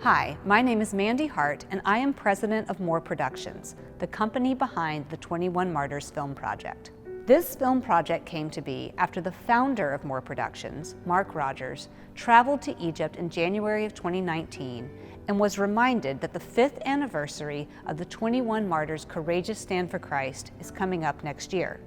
Hi, my name is Mandy Hart, and I am president of More Productions, the company behind the 21 Martyrs film project. This film project came to be after the founder of More Productions, Mark Rogers, traveled to Egypt in January of 2019 and was reminded that the 5th anniversary of the 21 Martyrs' courageous stand for Christ is coming up next year.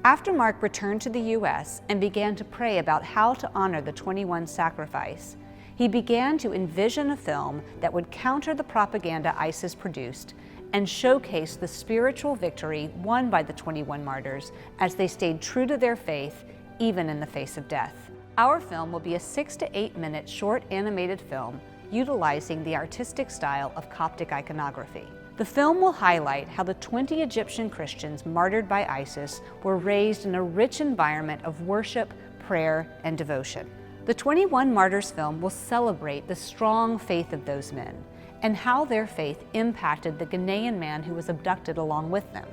After Mark returned to the U.S. and began to pray about how to honor the 21 sacrifice, he began to envision a film that would counter the propaganda ISIS produced and showcase the spiritual victory won by the 21 martyrs as they stayed true to their faith, even in the face of death. Our film will be a 6 to 8 minute short animated film utilizing the artistic style of Coptic iconography. The film will highlight how the 20 Egyptian Christians martyred by ISIS were raised in a rich environment of worship, prayer, and devotion. The 21 Martyrs film will celebrate the strong faith of those men and how their faith impacted the Ghanaian man who was abducted along with them.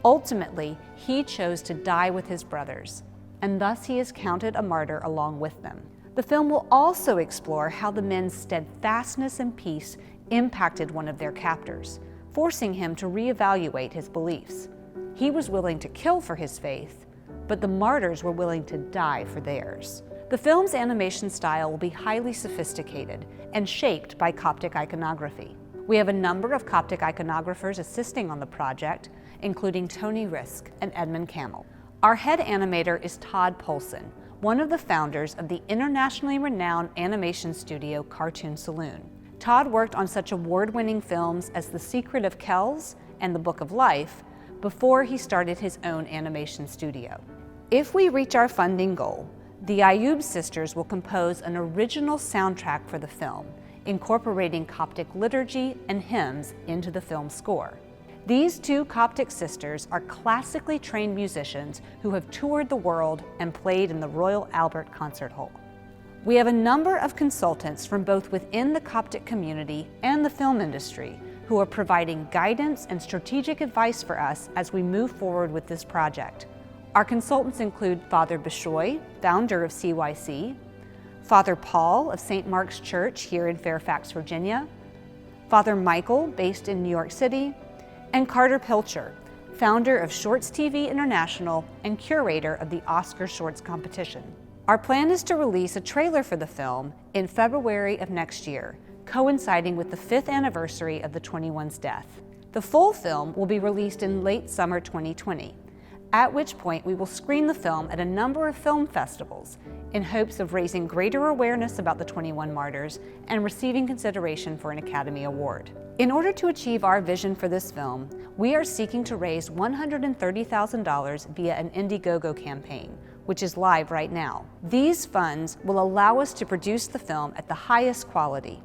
Ultimately, he chose to die with his brothers, and thus he is counted a martyr along with them. The film will also explore how the men's steadfastness and peace impacted one of their captors, forcing him to reevaluate his beliefs. He was willing to kill for his faith, but the martyrs were willing to die for theirs. The film's animation style will be highly sophisticated and shaped by Coptic iconography. We have a number of Coptic iconographers assisting on the project, including Tony Risk and Edmund Camel. Our head animator is Todd Polson, one of the founders of the internationally renowned animation studio Cartoon Saloon. Todd worked on such award-winning films as The Secret of Kells and The Book of Life before he started his own animation studio. If we reach our funding goal, the Ayoub sisters will compose an original soundtrack for the film, incorporating Coptic liturgy and hymns into the film score. These two Coptic sisters are classically trained musicians who have toured the world and played in the Royal Albert Concert Hall. We have a number of consultants from both within the Coptic community and the film industry who are providing guidance and strategic advice for us as we move forward with this project. Our consultants include Father Bishoy, founder of CYC, Father Paul of St. Mark's Church here in Fairfax, Virginia, Father Michael, based in New York City, and Carter Pilcher, founder of Shorts TV International and curator of the Oscar Shorts competition. Our plan is to release a trailer for the film in February of next year, coinciding with the 5th anniversary of the 21's death. The full film will be released in late summer 2020. At which point we will screen the film at a number of film festivals in hopes of raising greater awareness about the 21 Martyrs and receiving consideration for an Academy Award. In order to achieve our vision for this film, we are seeking to raise $130,000 via an Indiegogo campaign, which is live right now. These funds will allow us to produce the film at the highest quality,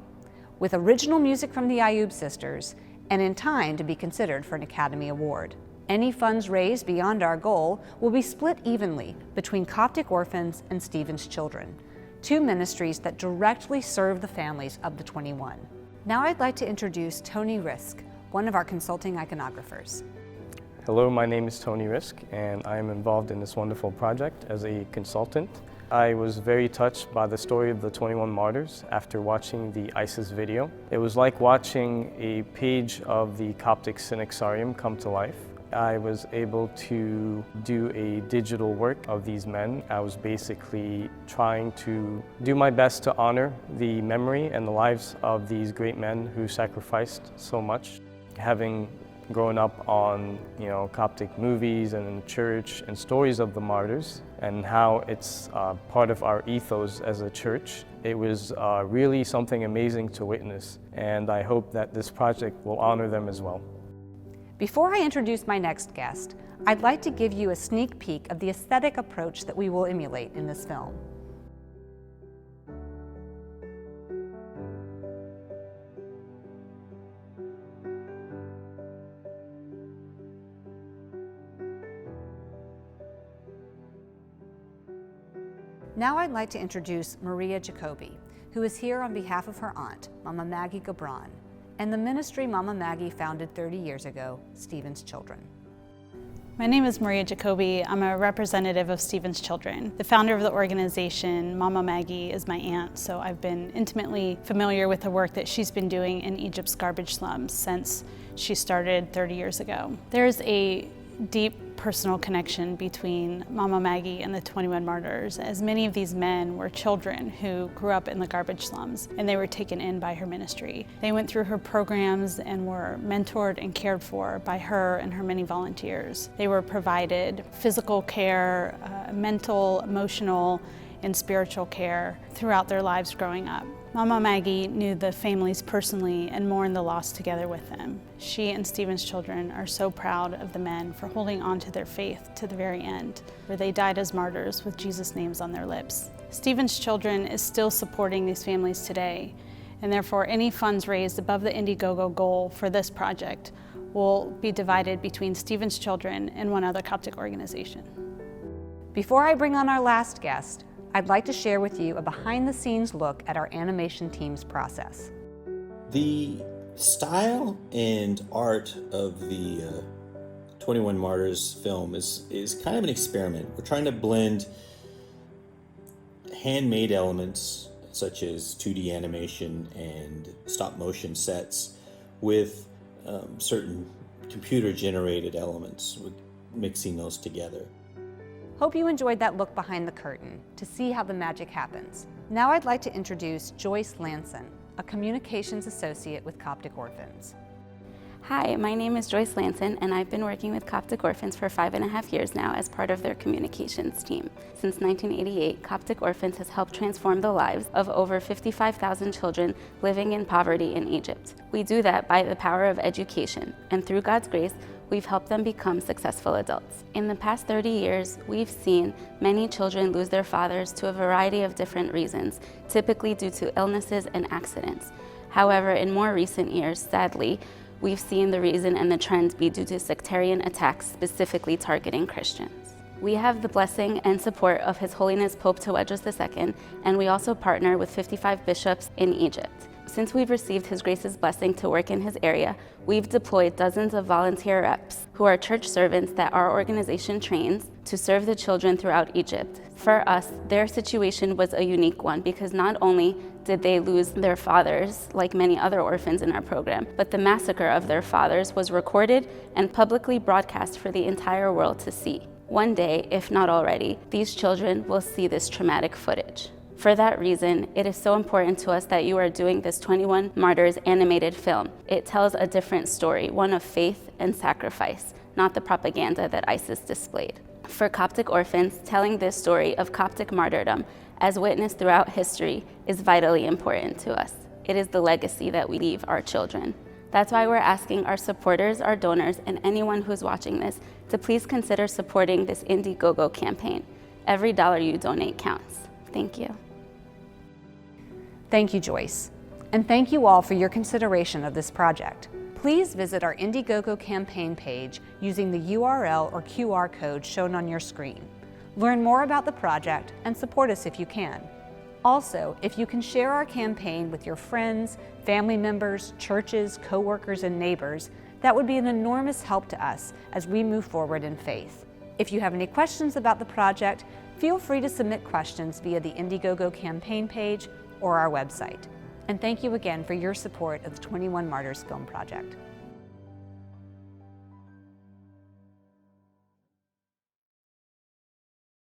with original music from the Ayoub sisters, and in time to be considered for an Academy Award. Any funds raised beyond our goal will be split evenly between Coptic Orphans and Stephen's Children, two ministries that directly serve the families of the 21. Now I'd like to introduce Tony Risk, one of our consulting iconographers. Hello, my name is Tony Risk, and I am involved in this wonderful project as a consultant. I was very touched by the story of the 21 Martyrs after watching the ISIS video. It was like watching a page of the Coptic Synaxarium come to life. I was able to do a digital work of these men. I was basically trying to do my best to honor the memory and the lives of these great men who sacrificed so much. Having grown up on, Coptic movies and in the church and stories of the martyrs and how it's part of our ethos as a church, it was really something amazing to witness, and I hope that this project will honor them as well. Before I introduce my next guest, I'd like to give you a sneak peek of the aesthetic approach that we will emulate in this film. Now I'd like to introduce Maria Jacoby, who is here on behalf of her aunt, Mama Maggie Gabron, and the ministry Mama Maggie founded 30 years ago, Stephen's Children. My name is Maria Jacoby. I'm a representative of Stephen's Children. The founder of the organization, Mama Maggie, is my aunt, so I've been intimately familiar with the work that she's been doing in Egypt's garbage slums since she started 30 years ago. There's a deep personal connection between Mama Maggie and the 21 Martyrs, as many of these men were children who grew up in the garbage slums, and they were taken in by her ministry. They went through her programs and were mentored and cared for by her and her many volunteers. They were provided physical care, mental, emotional, and spiritual care throughout their lives growing up. Mama Maggie knew the families personally and mourned the loss together with them. She and Stephen's Children are so proud of the men for holding on to their faith to the very end, where they died as martyrs with Jesus' names on their lips. Stephen's Children is still supporting these families today, and therefore any funds raised above the Indiegogo goal for this project will be divided between Stephen's Children and one other Coptic organization. Before I bring on our last guest, I'd like to share with you a behind-the-scenes look at our animation team's process. The style and art of the 21 Martyrs film is kind of an experiment. We're trying to blend handmade elements such as 2D animation and stop-motion sets with certain computer-generated elements, mixing those together. Hope you enjoyed that look behind the curtain to see how the magic happens. Now I'd like to introduce Joyce Lanson, a communications associate with Coptic Orphans. Hi, my name is Joyce Lanson, and I've been working with Coptic Orphans for 5.5 years now as part of their communications team. Since 1988, Coptic Orphans has helped transform the lives of over 55,000 children living in poverty in Egypt. We do that by the power of education, and through God's grace, we've helped them become successful adults. In the past 30 years, we've seen many children lose their fathers to a variety of different reasons, typically due to illnesses and accidents. However, in more recent years, sadly, we've seen the reason and the trend be due to sectarian attacks specifically targeting Christians. We have the blessing and support of His Holiness Pope Tawadros II, and we also partner with 55 bishops in Egypt. Since we've received His Grace's blessing to work in His area, we've deployed dozens of volunteer reps who are church servants that our organization trains to serve the children throughout Egypt. For us, their situation was a unique one because not only did they lose their fathers, like many other orphans in our program, but the massacre of their fathers was recorded and publicly broadcast for the entire world to see. One day, if not already, these children will see this traumatic footage. For that reason, it is so important to us that you are doing this 21 Martyrs animated film. It tells a different story, one of faith and sacrifice, not the propaganda that ISIS displayed. For Coptic Orphans, telling this story of Coptic martyrdom as witnessed throughout history is vitally important to us. It is the legacy that we leave our children. That's why we're asking our supporters, our donors, and anyone who's watching this to please consider supporting this Indiegogo campaign. Every dollar you donate counts. Thank you. Thank you, Joyce. And thank you all for your consideration of this project. Please visit our Indiegogo campaign page using the URL or QR code shown on your screen. Learn more about the project and support us if you can. Also, if you can share our campaign with your friends, family members, churches, co-workers, and neighbors, that would be an enormous help to us as we move forward in faith. If you have any questions about the project, feel free to submit questions via the Indiegogo campaign page or our website. And thank you again for your support of the 21 Martyrs Film Project.